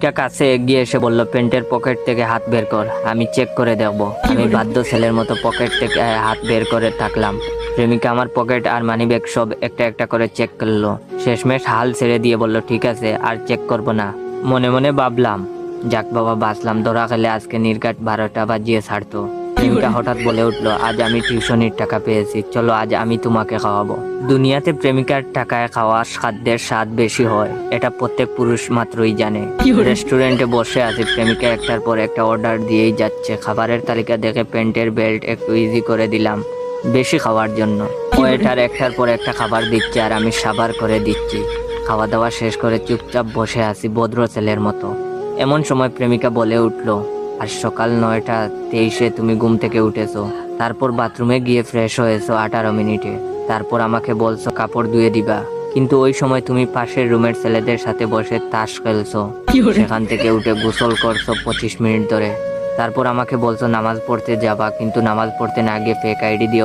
প্রেমিকা কাছে এগিয়ে এসে বলল, প্যান্টের পকেট থেকে হাত বের কর, আমি চেক করে দেখব। আমি বাধ্য ছেলের মতো পকেট থেকে হাত বের করে থাকলাম। প্রেমিকা আমার পকেট আর মানিব্যাগ সব একটা একটা করে চেক করলো। শেষমেশ হাল ছেড়ে দিয়ে বলল, ঠিক আছে, আর চেক করব না। মনে মনে ভাবলাম, যাক বাবা, বাঁচলাম, ধরা খেলে আজকে নির্ঘাত 12টা বাজিয়ে ছাড়তো। প্রেমিকা হঠাৎ বলে উঠলো, আজ আমি টিউশনির টাকা পেয়েছি, চলো আজ আমি তোমাকে খাওয়াবো। দুনিয়াতে প্রেমিকার টাকায় খাওয়া খাদ্যের স্বাদ বেশি হয়, এটা প্রত্যেক পুরুষ মাত্রই জানে। রেস্টুরেন্টে বসে আছি, প্রেমিকা একটার পর একটা অর্ডার দিয়েই যাচ্ছে। খাবারের তালিকা দেখে প্যান্টের বেল্ট একটু ইজি করে দিলাম বেশি খাওয়ার জন্য। ওয়েটার একটার পর একটা খাবার দিচ্ছে আর আমি সাবার করে দিচ্ছি। খাওয়া দাওয়া শেষ করে চুপচাপ বসে আছি ভদ্র ছেলের মতো। এমন সময় প্রেমিকা বলে উঠলো, আর সকাল 9:23 তুমি ঘুম থেকে উঠেছো, তারপর বাথরুমে গিয়ে ফ্রেশ হয়েছো 18 মিনিটে, তারপর আমাকে বলছো কাপড় ধুয়ে দিবা, কিন্তু ওই সময় তুমি পাশের রুমের ছেলেদের সাথে বসে তাস খেলছো। সেখান থেকে উঠে গোসল করছো 25 মিনিট ধরে, তারপর আমাকে বলছো নামাজ পড়তে যাবা, কিন্তু নামাজ পড়তে না গিয়ে ফেক আইডি দিয়ে